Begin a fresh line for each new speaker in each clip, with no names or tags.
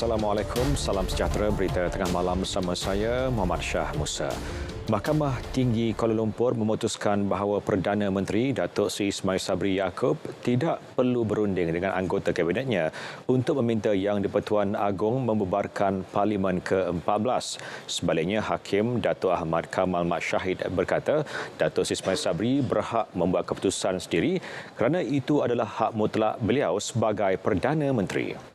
Assalamualaikum, salam sejahtera. Berita tengah malam bersama saya, Muhammad Shah Musa. Mahkamah Tinggi Kuala Lumpur memutuskan bahawa Perdana Menteri Datuk Seri Ismail Sabri Yaakob tidak perlu berunding dengan anggota kabinetnya untuk meminta Yang di-Pertuan Agong membubarkan Parlimen ke-14. Sebaliknya, Hakim Datuk Ahmad Kamal Mat Syahid berkata Datuk Seri Ismail Sabri berhak membuat keputusan sendiri kerana itu adalah hak mutlak beliau sebagai Perdana Menteri.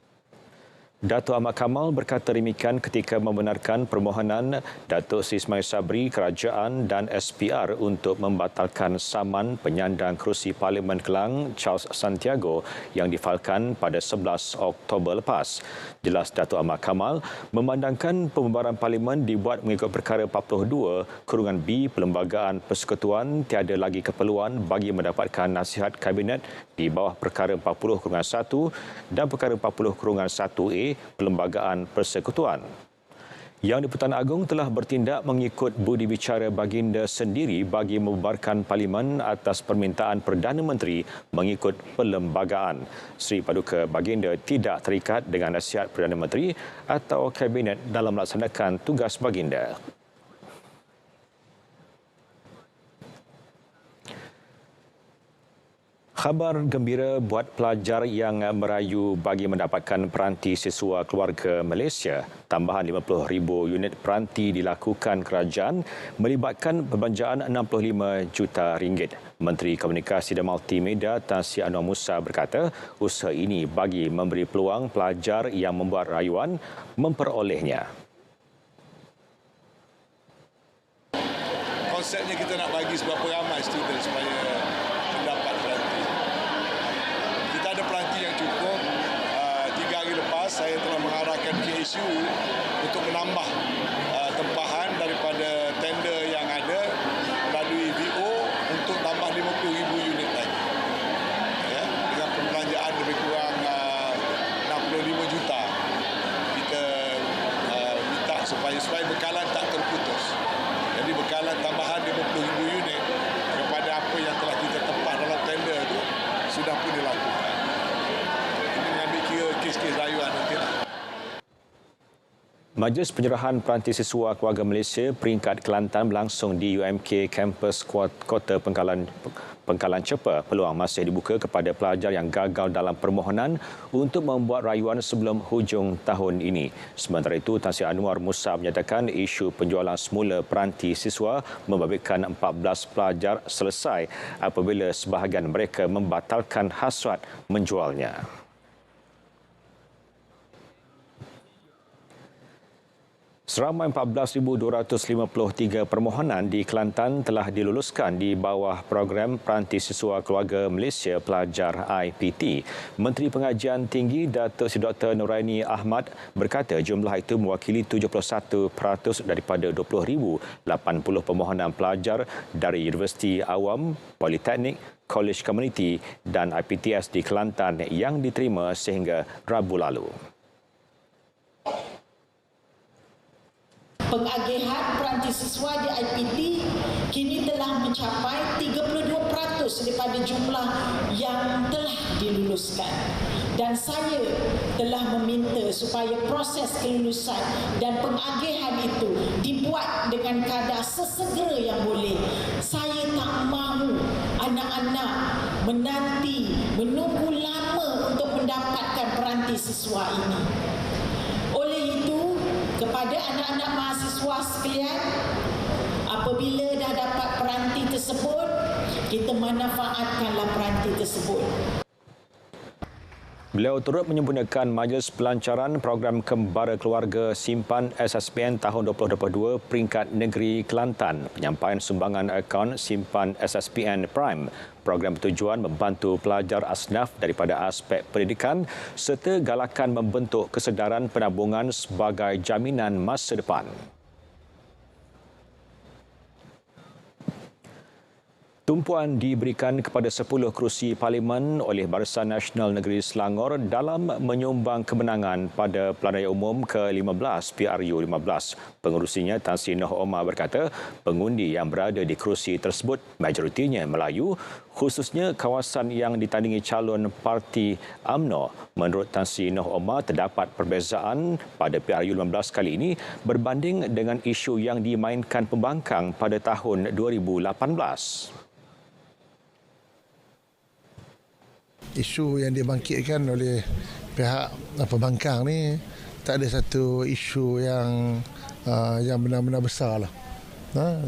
Datuk Ahmad Kamal berkata demikian ketika membenarkan permohonan Datuk Seri Ismail Sabri, Kerajaan dan SPR untuk membatalkan saman penyandang kerusi Parlimen Kelang Charles Santiago yang difailkan pada 11 Oktober lepas. Jelas Datuk Ahmad Kamal memandangkan pembubaran Parlimen dibuat mengikut perkara 42(B Perlembagaan Persekutuan tiada lagi keperluan bagi mendapatkan nasihat Kabinet di bawah perkara 40(1) dan perkara 40(1A) Perlembagaan Persekutuan. Yang di-Pertuan Agong telah bertindak mengikut budi bicara baginda sendiri bagi membubarkan Parlimen atas permintaan Perdana Menteri mengikut perlembagaan. Seri Paduka Baginda tidak terikat dengan nasihat Perdana Menteri atau Kabinet dalam melaksanakan tugas baginda. Khabar gembira buat pelajar yang merayu bagi mendapatkan peranti siswa keluarga Malaysia. Tambahan 50,000 unit peranti dilakukan kerajaan melibatkan perbelanjaan 65 juta ringgit. Menteri Komunikasi dan Multimedia Tan Sri Anwar Musa berkata usaha ini bagi memberi peluang pelajar yang membuat rayuan memperolehnya.
Konsepnya kita nak bagi seberapa ramai student supaya mendapat peranti. Kita ada peranti yang cukup. 3 hari lepas saya telah mengarahkan KSU untuk menambah tempahan daripada tender yang ada melalui VO untuk tambah 50,000 unit lagi. Ya, dengan perbelanjaan lebih kurang 65 juta. Kita minta supaya bekalan tak terputus. Jadi bekalan tambahan 50,000 unit kepada apa yang telah kita tempah dalam tender itu sudah pun dilakukan. Ini mengambil kira kes-kes rayuan nanti lah.
Majlis Penyerahan Peranti Siswa Keluarga Malaysia peringkat Kelantan berlangsung di UMK Kampus Kota Pengkalan Cepa. Peluang masih dibuka kepada pelajar yang gagal dalam permohonan untuk membuat rayuan sebelum hujung tahun ini. Sementara itu, Tan Sri Anwar Musa menyatakan isu penjualan semula peranti siswa membabitkan 14 pelajar selesai apabila sebahagian mereka membatalkan hasrat menjualnya. Seramai 14,253 permohonan di Kelantan telah diluluskan di bawah program Peranti Siswa Keluarga Malaysia Pelajar IPT. Menteri Pengajian Tinggi Datuk Seri Dr. Noraini Ahmad berkata jumlah itu mewakili 71% daripada 20,080 permohonan pelajar dari Universiti Awam, Politeknik, Kolej Komuniti dan IPTS di Kelantan yang diterima sehingga Rabu lalu.
Pengagihan peranti siswa di IPT kini telah mencapai 32% daripada jumlah yang telah diluluskan. Dan saya telah meminta supaya proses kelulusan dan pengagihan itu dibuat dengan kadar sesegera yang boleh. Saya tak mahu anak-anak menunggu lama untuk mendapatkan peranti siswa ini. Oleh itu, kepada anak-anak mahasiswa sekalian, apabila dah dapat peranti tersebut, kita manfaatkanlah peranti tersebut.
Beliau turut menyempurnakan majlis pelancaran program Kembara Keluarga Simpan SSPN tahun 2022 peringkat negeri Kelantan. Penyampaian sumbangan akaun Simpan SSPN Prime. Program bertujuan membantu pelajar asnaf daripada aspek pendidikan serta galakan membentuk kesedaran penabungan sebagai jaminan masa depan. Tumpuan diberikan kepada 10 kerusi parlimen oleh Barisan Nasional Negeri Selangor dalam menyumbang kemenangan pada Pilihan Raya Umum ke-15 PRU 15. Pengurusinya Tan Sri Noh Omar berkata, pengundi yang berada di kerusi tersebut majoritinya Melayu, khususnya kawasan yang ditandingi calon parti UMNO. Menurut Tan Sri Noh Omar, terdapat perbezaan pada PRU 15 kali ini berbanding dengan isu yang dimainkan pembangkang pada tahun 2018.
Isu yang dibangkitkan oleh pihak pembangkang ni tak ada satu isu yang benar-benar besar lah.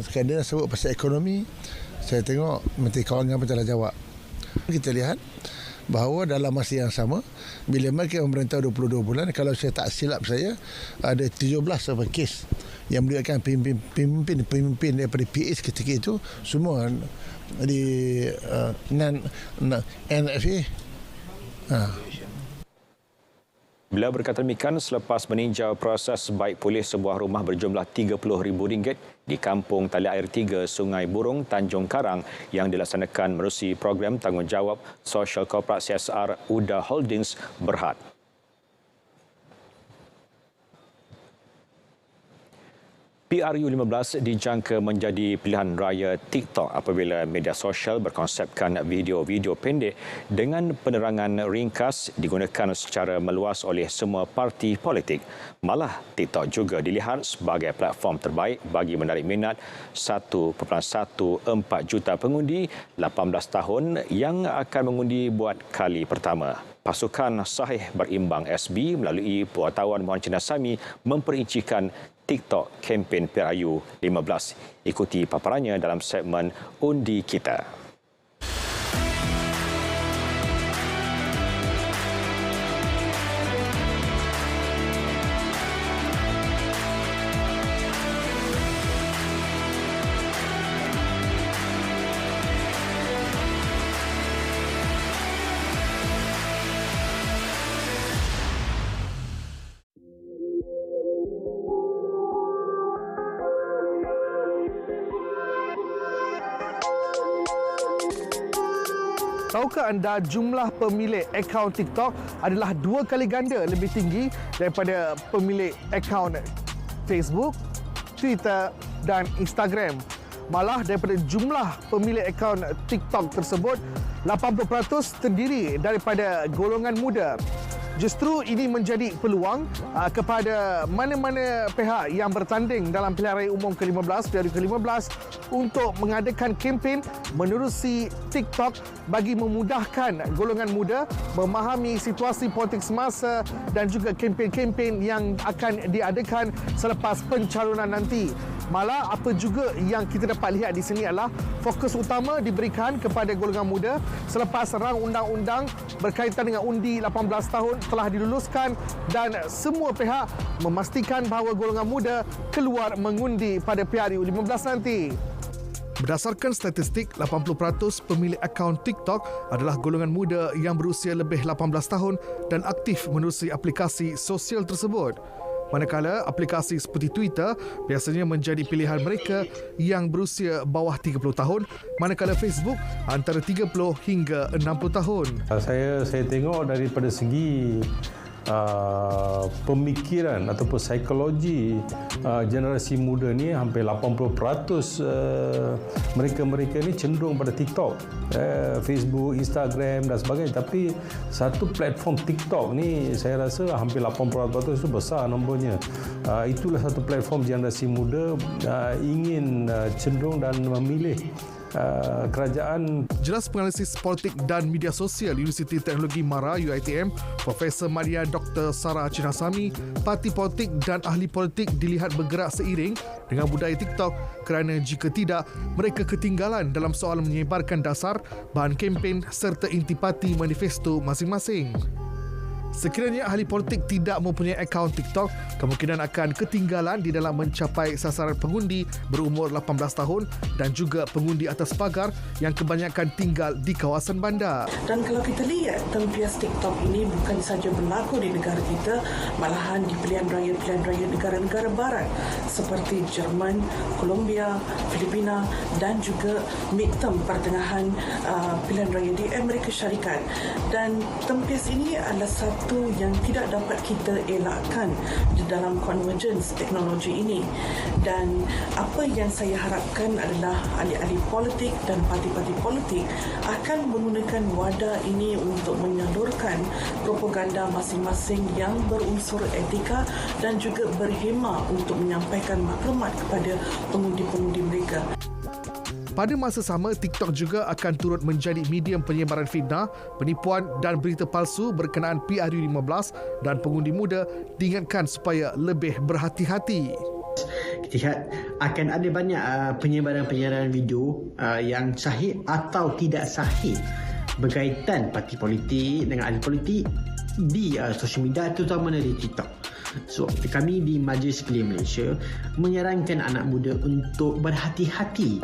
Sekarang dia sebut pasal ekonomi, saya tengok Menteri Kewangan pun telah jawab. Kita lihat bahawa dalam masa yang sama, bila mereka memerintah 22 bulan, kalau saya tak silap saya, ada 17 kes yang melibatkan pemimpin daripada PAS ketika itu, semua di NFA.
Beliau berkata demikian selepas meninjau proses baik pulih sebuah rumah berjumlah RM30,000 di Kampung Tali Air 3 Sungai Burung, Tanjung Karang yang dilaksanakan menerusi program tanggungjawab sosial korporat CSR UDA Holdings Berhad. PRU 15 dijangka menjadi pilihan raya TikTok apabila media sosial berkonsepkan video-video pendek dengan penerangan ringkas digunakan secara meluas oleh semua parti politik. Malah, TikTok juga dilihat sebagai platform terbaik bagi menarik minat 1.14 juta pengundi 18 tahun yang akan mengundi buat kali pertama. Pasukan Sahih Berimbang SB melalui wartawan Muhammad Chinasami memperincikan TikTok kempen PRU 15. Ikuti paparannya dalam segmen Undi Kita.
Tahukah anda jumlah pemilik akaun TikTok adalah 2 kali ganda lebih tinggi daripada pemilik akaun Facebook, Twitter dan Instagram. Malah daripada jumlah pemilik akaun TikTok tersebut, 80% terdiri daripada golongan muda. Justru ini menjadi peluang kepada mana-mana pihak yang bertanding dalam pilihan raya umum ke-15, PRU ke-15 untuk mengadakan kempen menerusi TikTok bagi memudahkan golongan muda memahami situasi politik semasa dan juga kempen-kempen yang akan diadakan selepas pencalonan nanti. Malah apa juga yang kita dapat lihat di sini adalah fokus utama diberikan kepada golongan muda selepas rang undang-undang berkaitan dengan undi 18 tahun telah diluluskan dan semua pihak memastikan bahawa golongan muda keluar mengundi pada PRU 15 nanti. Berdasarkan statistik, 80% pemilik akaun TikTok adalah golongan muda yang berusia lebih 18 tahun dan aktif menerusi aplikasi sosial tersebut. Manakala aplikasi seperti Twitter biasanya menjadi pilihan mereka yang berusia bawah 30 tahun, manakala Facebook antara 30 hingga 60 tahun.
Saya tengok daripada segi pemikiran ataupun psikologi generasi muda ni hampir 80% mereka ni cenderung pada TikTok, Facebook, Instagram dan sebagainya. Tapi satu platform TikTok ni saya rasa hampir 80% itu besar nombornya. Itulah satu platform generasi muda ingin cenderung dan memilih kerajaan.
Jelas penganalisis politik dan media sosial Universiti Teknologi MARA UiTM, Profesor Maria Dr. Sarah Chinasami, parti politik dan ahli politik dilihat bergerak seiring dengan budaya TikTok kerana jika tidak, mereka ketinggalan dalam soal menyebarkan dasar, bahan kempen serta intipati manifesto masing-masing. Sekiranya ahli politik tidak mempunyai akaun TikTok, kemungkinan akan ketinggalan di dalam mencapai sasaran pengundi berumur 18 tahun dan juga pengundi atas pagar yang kebanyakan tinggal di kawasan bandar.
Dan kalau kita lihat tempias TikTok ini bukan saja berlaku di negara kita, malahan di pilihan raya negara-negara barat seperti Jerman, Colombia, Filipina dan juga midterm pertengahan pilihan raya di Amerika Syarikat. Dan tempias ini adalah satu yang tidak dapat kita elakkan di dalam convergence teknologi ini. Dan apa yang saya harapkan adalah ahli-ahli politik dan parti-parti politik akan menggunakan wadah ini untuk menyalurkan propaganda masing-masing yang berunsur etika dan juga berhema untuk menyampaikan maklumat kepada pengundi-pengundi mereka.
Pada masa sama, TikTok juga akan turut menjadi medium penyebaran fitnah, penipuan dan berita palsu berkenaan PRU15 dan pengundi muda diingatkan supaya lebih berhati-hati.
Kita lihat akan ada banyak penyebaran-penyebaran video yang sahih atau tidak sahih berkaitan parti politik dengan ahli politik di sosial media, terutama di TikTok. So, kami di Majlis Pilihan Malaysia menyarankan anak muda untuk berhati-hati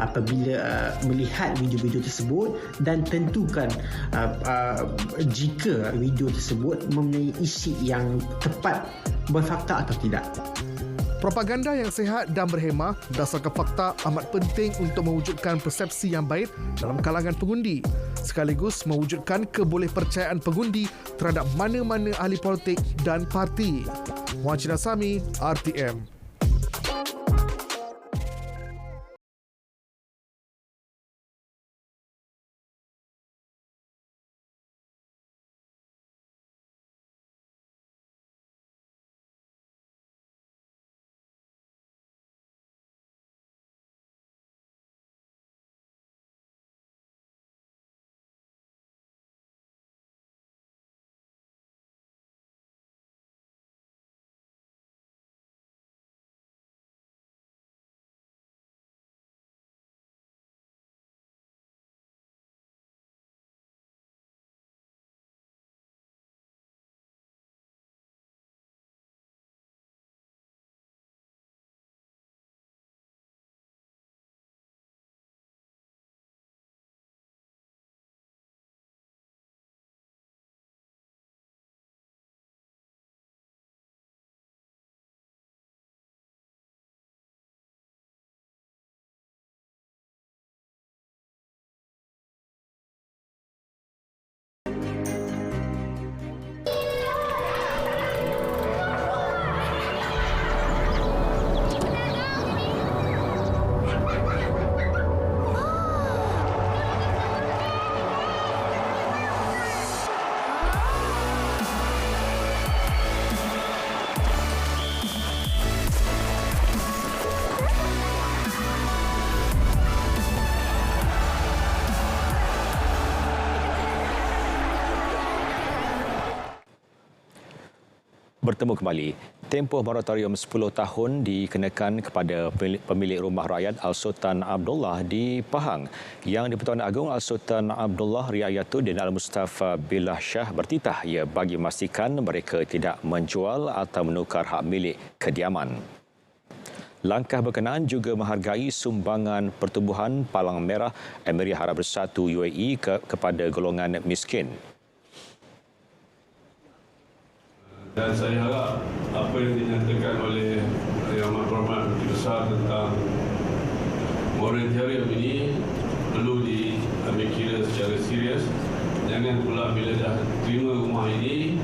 apabila melihat video-video tersebut dan tentukan jika video tersebut mempunyai isi yang tepat, berfakta atau tidak.
Propaganda yang sihat dan berhemah berdasarkan fakta amat penting untuk mewujudkan persepsi yang baik dalam kalangan pengundi, sekaligus mewujudkan kebolehpercayaan pengundi terhadap mana-mana ahli politik dan parti. Muhajir Asami, RTM.
Bertemu kembali. Tempoh moratorium 10 tahun dikenakan kepada pemilik rumah rakyat Al-Sultan Abdullah di Pahang. Yang di-Pertuan Agong Al-Sultan Abdullah Riayatuddin Al-Mustafa Billah Shah bertitah ia bagi memastikan mereka tidak menjual atau menukar hak milik kediaman. Langkah berkenaan juga menghargai sumbangan pertubuhan Palang Merah Emirat Arab Bersatu UAE kepada golongan miskin.
Dan saya harap apa yang dinyatakan oleh Yang Amat Berhormat Menteri Besar tentang moratorium ini perlu diambil kira secara serius. Jangan pula bila dah terima rumah ini,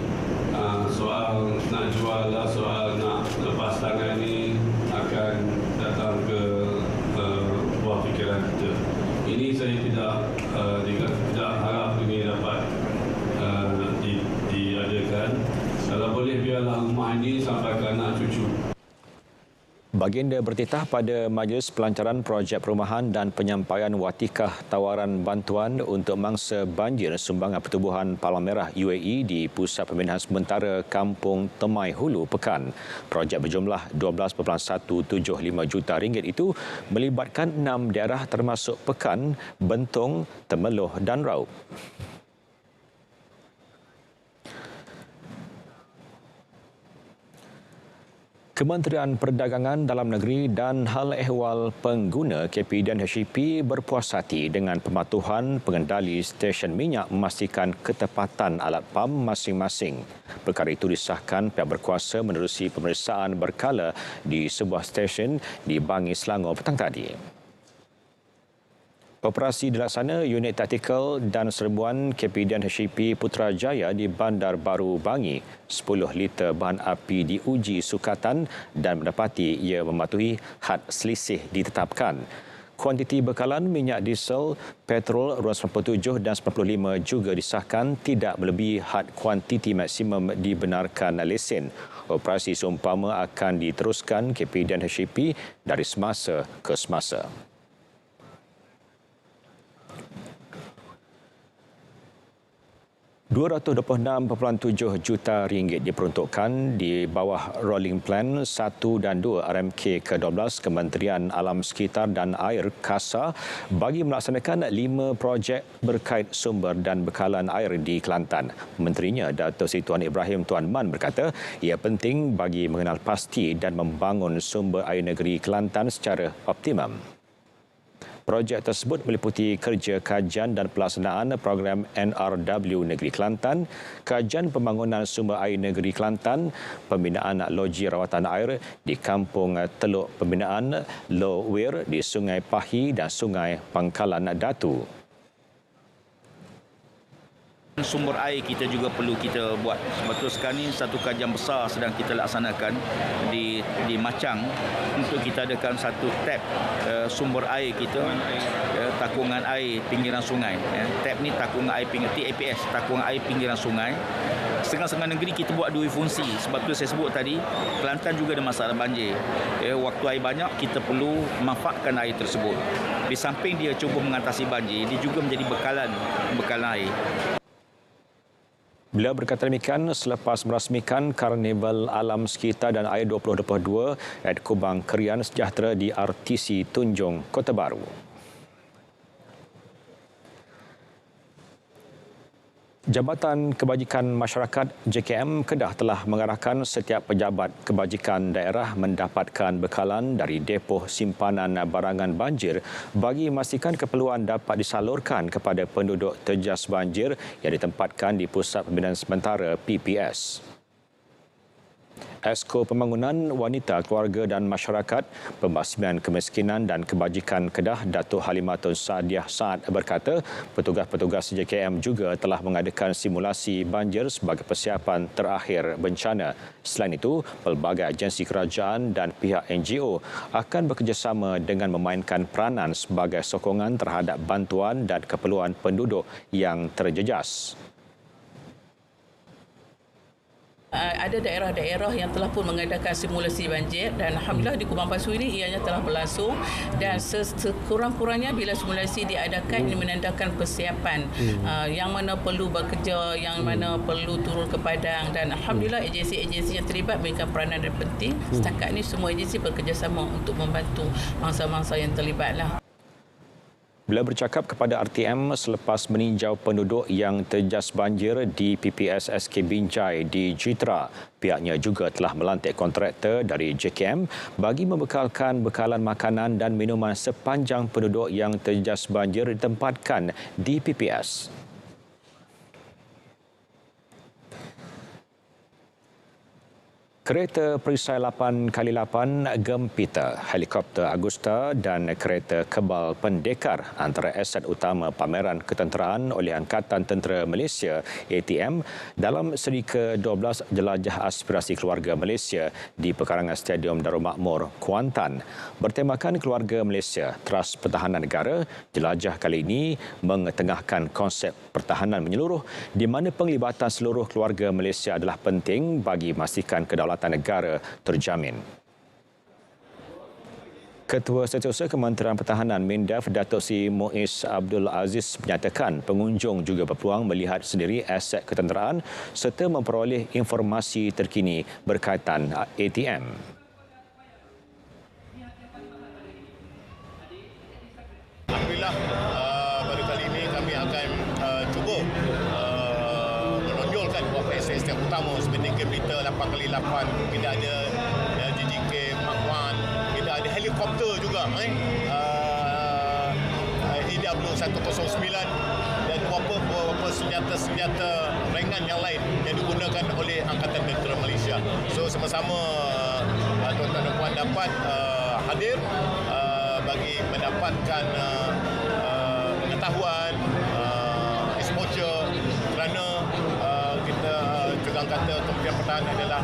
soal nak jual lah, soal nak lepas tangan ini akan datang ke buah fikiran kita. Ini saya tidak harap ini dapat diadakan. Kalau boleh biarlah rumah ini sampai ke anak cucu.
Baginda bertitah pada Majlis Pelancaran Projek Perumahan dan Penyampaian Watikah Tawaran Bantuan untuk Mangsa Banjir Sumbangan Pertubuhan Palang Merah UAE di Pusat Pembinaan Sementara Kampung Temai Hulu Pekan. Projek berjumlah 12.175 juta ringgit itu melibatkan 6 daerah termasuk Pekan, Bentong, Temeloh dan Raub. Kementerian Perdagangan Dalam Negeri dan Hal Ehwal Pengguna KP dan HCP berpuas hati dengan pematuhan pengendali stesen minyak memastikan ketepatan alat pam masing-masing. Perkara itu disahkan pihak berkuasa menerusi pemeriksaan berkala di sebuah stesen di Bangi, Selangor petang tadi. Operasi dilaksana Unit Taktikal dan Serbuan KP dan HCP Putrajaya di Bandar Baru Bangi. 10 liter bahan api diuji sukatan dan mendapati ia mematuhi had selisih ditetapkan. Kuantiti bekalan minyak diesel, petrol 97 dan 95 juga disahkan tidak melebihi had kuantiti maksimum dibenarkan lesen. Operasi seumpama akan diteruskan KP dan HCP dari semasa ke semasa. RM226.7 juta diperuntukkan di bawah Rolling Plan 1 dan 2 RMK ke-12 Kementerian Alam Sekitar dan Air KASA bagi melaksanakan 5 projek berkait sumber dan bekalan air di Kelantan. Menterinya Dato' Seri Tuan Ibrahim Tuan Man berkata ia penting bagi mengenal pasti dan membangun sumber air negeri Kelantan secara optimum. Projek tersebut meliputi kerja kajian dan pelaksanaan program NRW Negeri Kelantan, kajian pembangunan sumber air negeri Kelantan, pembinaan loji rawatan air di Kampung Teluk, pembinaan low weir di Sungai Pahi dan Sungai Pangkalan Datu.
Sumber air kita juga perlu kita buat. Sebab tu sekarang ni satu kajian besar sedang kita laksanakan di Macang untuk kita adakan satu tap sumber air kita, takungan air pinggiran sungai. Tap ni takungan air TAPS, takungan air pinggiran sungai. Setengah-setengah negeri kita buat dua fungsi. Sebab tu saya sebut tadi, Kelantan juga ada masalah banjir. Waktu air banyak, kita perlu memanfaatkan air tersebut. Di samping dia cuba mengatasi banjir, dia juga menjadi bekalan air.
Beliau berkata demikian selepas merasmikan Karnival Alam Sekitar dan Air 2022 at Kubang Krian Sejahtera di RTC Tunjung, Kota Baru. Jabatan Kebajikan Masyarakat JKM Kedah telah mengarahkan setiap pejabat kebajikan daerah mendapatkan bekalan dari depoh simpanan barangan banjir bagi memastikan keperluan dapat disalurkan kepada penduduk terjejas banjir yang ditempatkan di Pusat Pembinaan Sementara PPS. Esko Pembangunan Wanita, Keluarga dan Masyarakat, Pembasmian Kemiskinan dan Kebajikan Kedah, Datuk Halimatun Saadiah Saad berkata, petugas-petugas JKM juga telah mengadakan simulasi banjir sebagai persiapan terakhir bencana. Selain itu, pelbagai agensi kerajaan dan pihak NGO akan bekerjasama dengan memainkan peranan sebagai sokongan terhadap bantuan dan keperluan penduduk yang terjejas.
Ada daerah-daerah yang telah pun mengadakan simulasi banjir dan Alhamdulillah di Kubang Pasu ini ianya telah berlangsung dan sekurang-kurangnya bila simulasi diadakan ini menandakan persiapan yang mana perlu bekerja, yang mana perlu turun ke padang dan Alhamdulillah agensi-agensi yang terlibat memberikan peranan yang penting. Setakat ini semua agensi bekerjasama untuk membantu mangsa-mangsa yang terlibatlah.
Beliau bercakap kepada RTM selepas meninjau penduduk yang terjejas banjir di PPS SK Binjai di Jitra. Pihaknya juga telah melantik kontraktor dari JKM bagi membekalkan bekalan makanan dan minuman sepanjang penduduk yang terjejas banjir ditempatkan di PPS. Kereta perisai 8x8 Gempita, helikopter Agusta dan kereta kebal pendekar antara aset utama pameran ketenteraan oleh Angkatan Tentera Malaysia ATM dalam seri ke-12 Jelajah Aspirasi Keluarga Malaysia di Pekarangan Stadium Darul Makmur, Kuantan. Bertemakan Keluarga Malaysia, Teras Pertahanan Negara, jelajah kali ini mengetengahkan konsep pertahanan menyeluruh di mana penglibatan seluruh keluarga Malaysia adalah penting bagi memastikan kedaulatan negara terjamin. Ketua Setiausaha Kementerian Pertahanan MINDEF Datuk Seri Muiz Abdul Aziz menyatakan pengunjung juga berpeluang melihat sendiri aset ketenteraan serta memperoleh informasi terkini berkaitan ATM.
Alhamdulillah, pada kali ini kami akan cuba menonjolkan beberapa aset yang utama seperti Gempita 8x8, kita ada juga EW109 dan beberapa senjata-senjata ringan yang lain yang digunakan oleh Angkatan Tentera Malaysia. So sama-sama tuan-tuan dan puan dapat hadir bagi mendapatkan pengetahuan, exposure kerana kita juga kata Kementerian Pertahanan adalah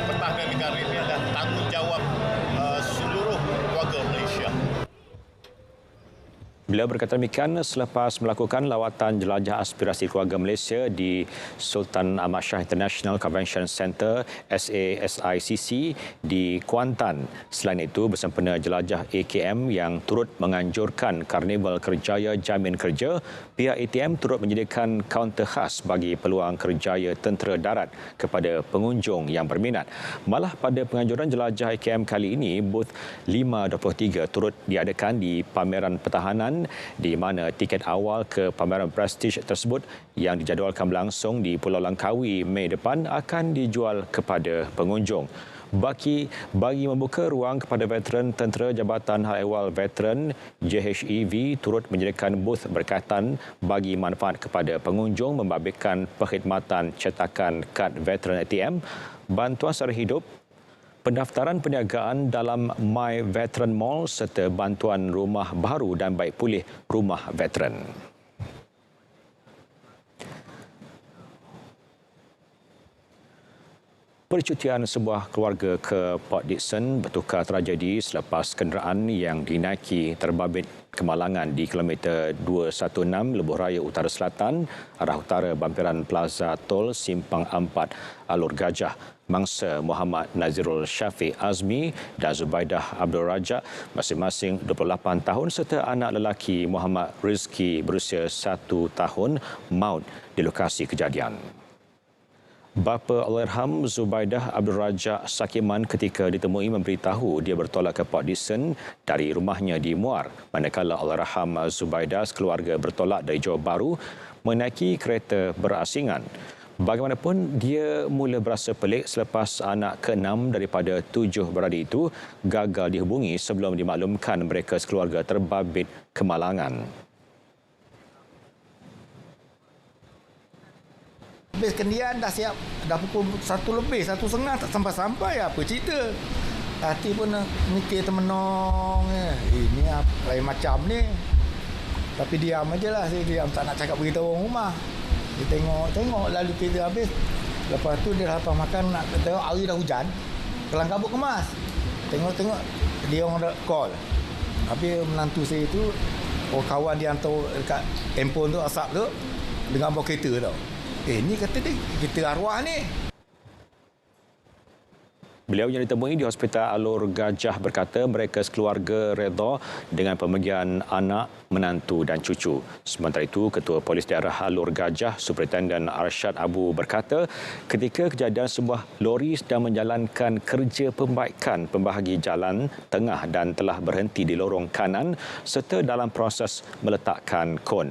pertahanan negara ini adalah tanggungjawab seluruh keluarga Malaysia.
Beliau berkata demikian selepas melakukan lawatan jelajah aspirasi keluarga Malaysia di Sultan Ahmad Shah International Convention Centre SASICC di Kuantan. Selain itu, bersempena jelajah AKM yang turut menganjurkan Karnival Kerjaya Jamin Kerja, pihak ATM turut menyediakan kaunter khas bagi peluang kerjaya tentera darat kepada pengunjung yang berminat. Malah pada penganjuran jelajah AKM kali ini, booth 523 turut diadakan di pameran pertahanan di mana tiket awal ke pameran prestige tersebut yang dijadualkan berlangsung di Pulau Langkawi Mei depan akan dijual kepada pengunjung. Bagi membuka ruang kepada veteran tentera, Jabatan Hal Ehwal Veteran JHEV turut menyediakan booth berkaitan bagi manfaat kepada pengunjung membabitkan perkhidmatan cetakan kad veteran ATM, bantuan sara hidup, pendaftaran perniagaan dalam My Veteran Mall serta bantuan rumah baru dan baik pulih rumah veteran. Percutian sebuah keluarga ke Port Dickson bertukar tragedi selepas kenderaan yang dinaiki terbabit kemalangan di kilometer 216 Lebuh Raya Utara Selatan, arah utara bampiran Plaza Tol Simpang 4 Alur Gajah. Mangsa Muhammad Nazirul Syafiq Azmi dan Zubaidah Abdul Rajak masing-masing 28 tahun serta anak lelaki Muhammad Rizki berusia 1 tahun maut di lokasi kejadian. Bapa Allahyarham Zubaidah Abdul Rajak Sakiman ketika ditemui memberitahu dia bertolak ke Port Dickson dari rumahnya di Muar, manakala Allahyarham Zubaidah sekeluarga bertolak dari Johor Bahru menaiki kereta berasingan. Bagaimanapun, dia mula berasa pelik selepas anak ke-6 daripada 7 beradik itu gagal dihubungi sebelum dimaklumkan mereka sekeluarga terbabit kemalangan.
Habis kendian dah siap, dah pukul 1 lebih, 1.30 tak sampai-sampai, apa cerita. Hati pun mikir termenung, ini apa lain macam ni. Tapi diam ajalah, saya diam, tak nak cakap beritahu orang rumah. Dia tengok lalu kereta habis. Lepas tu dia lepas makan nak tengok hari dah hujan. Kelang kabut kemas. Tengok dia orang ada call. Habis menantu saya tu, kawan dia hantar dekat handphone tu, asap tu, dengan bawa kereta tau. Ni kata dia, kita arwah ni.
Beliau yang ditemui di Hospital Alur Gajah berkata mereka sekeluarga redha dengan pemergian anak, menantu dan cucu. Sementara itu, Ketua Polis Daerah Alur Gajah, Superintendent Arsyad Abu berkata ketika kejadian sebuah lori sedang menjalankan kerja pembaikan pembahagi jalan tengah dan telah berhenti di lorong kanan serta dalam proses meletakkan kon.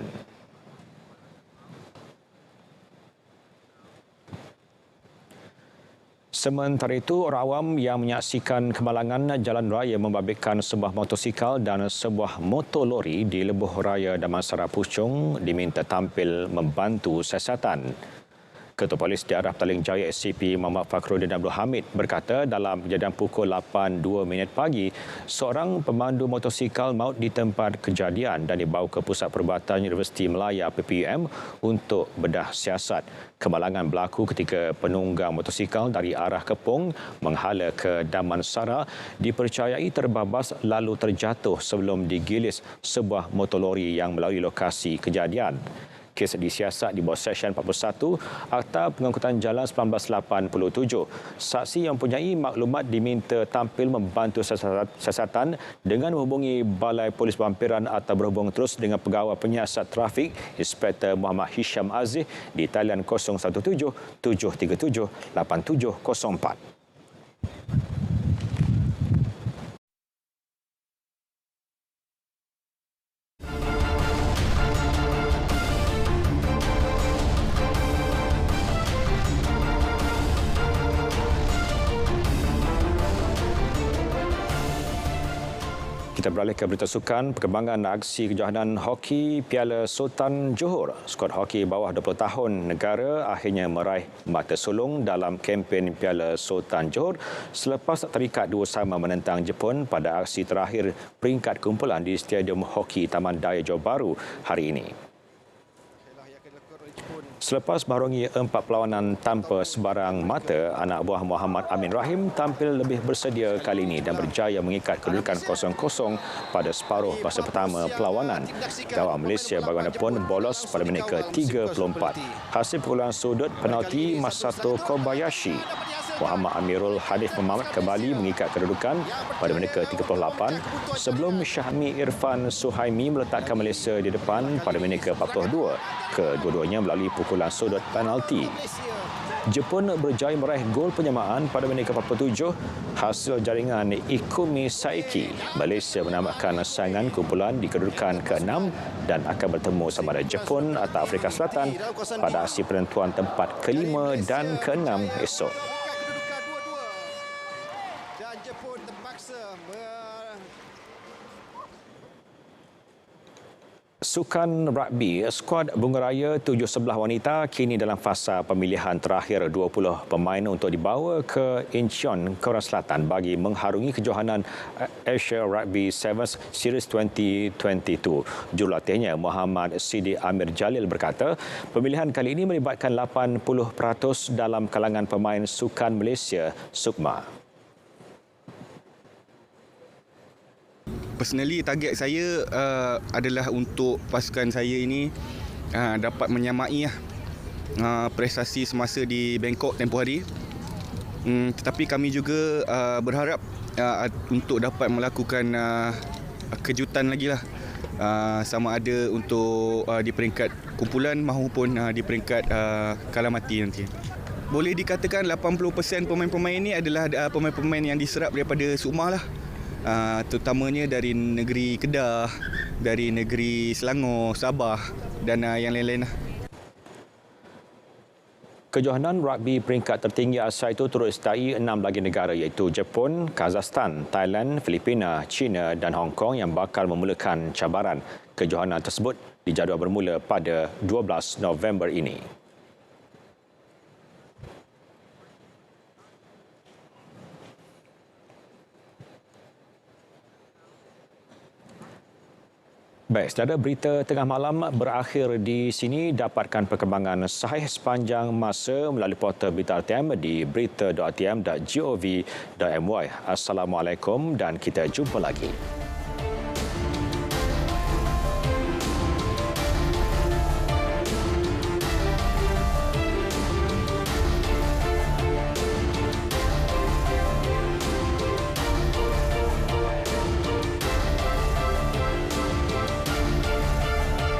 Sementara itu, orang awam yang menyaksikan kemalangan jalan raya membabitkan sebuah motosikal dan sebuah motor lori di Lebuh Raya Damansara Puchong diminta tampil membantu siasatan. Ketua Polis Daerah Petaling Jaya SCP Muhammad Fakhruddin Abdul Hamid berkata dalam kejadian pukul 8.02 pagi, seorang pemandu motosikal maut di tempat kejadian dan dibawa ke Pusat Perubatan Universiti Melaya PPUM untuk bedah siasat. Kemalangan berlaku ketika penunggang motosikal dari arah Kepong menghala ke Damansara dipercayai terbabas lalu terjatuh sebelum digilis sebuah motor lori yang melalui lokasi kejadian. Kes disiasat di bawah Seksyen 41 Akta Pengangkutan Jalan 1987. Saksi yang mempunyai maklumat diminta tampil membantu siasatan dengan menghubungi Balai Polis Bampiran atau berhubung terus dengan Pegawai Penyiasat Trafik Inspektor Muhammad Hisham Aziz di talian 017 737 8704. Kita beralih ke berita sukan, perkembangan aksi kejohanan hoki Piala Sultan Johor. Skuad hoki bawah 20 tahun negara akhirnya meraih mata sulung dalam kempen Piala Sultan Johor selepas terikat 2-2 menentang Jepun pada aksi terakhir peringkat kumpulan di Stadium Hoki Taman Daya Johor Bahru hari ini. Selepas barongi 4 perlawanan tanpa sebarang mata, anak buah Muhammad Amin Rahim tampil lebih bersedia kali ini dan berjaya mengikat kedudukan 0-0 pada separuh masa pertama perlawanan. Gawang Malaysia bagaimanapun bolos pada minit ke-34. Hasil pukulan sudut penalti Masato Kobayashi. Muhammad Amirul Hadif Muhammad kembali mengikat kedudukan pada minit ke-38 sebelum Syahmi Irfan Suhaimi meletakkan Malaysia di depan pada minit ke-42. Kedua-duanya melalui pukulan sudut penalti. Jepun berjaya meraih gol penyamaan pada minit ke-47 hasil jaringan Ikumi Saiki. Malaysia menambahkan saingan kumpulan di kedudukan ke-6 dan akan bertemu sama ada Jepun atau Afrika Selatan pada aksi penentuan tempat ke-5 dan ke-6 esok. Sukan rugby, skuad Bunga Raya 711 wanita kini dalam fasa pemilihan terakhir 20 pemain untuk dibawa ke Incheon, Korea Selatan bagi mengharungi kejohanan Asia Rugby Sevens Series 2022. Jurulatihnya Muhammad Sidi Amir Jalil berkata, pemilihan kali ini melibatkan 80% dalam kalangan pemain sukan Malaysia, SUKMA.
Personally, target saya adalah untuk pasukan saya ini dapat menyamai prestasi semasa di Bangkok tempoh hari. Tetapi kami juga berharap untuk dapat melakukan kejutan lagi lah. Sama ada untuk di peringkat kumpulan maupun di peringkat kalah mati nanti. Boleh dikatakan 80% pemain-pemain ini adalah pemain-pemain yang diserap daripada SUKMA lah. Terutamanya dari negeri Kedah, dari negeri Selangor, Sabah dan yang lain-lain.
Kejohanan rugby peringkat tertinggi Asia itu turut sertai 6 lagi negara iaitu Jepun, Kazakhstan, Thailand, Filipina, China dan Hong Kong yang bakal memulakan cabaran. Kejohanan tersebut dijadual bermula pada 12 November ini. Baik, saudara, berita tengah malam berakhir di sini. Dapatkan perkembangan sahih sepanjang masa melalui portal Berita RTM di berita.rtm.gov.my. Assalamualaikum dan kita jumpa lagi.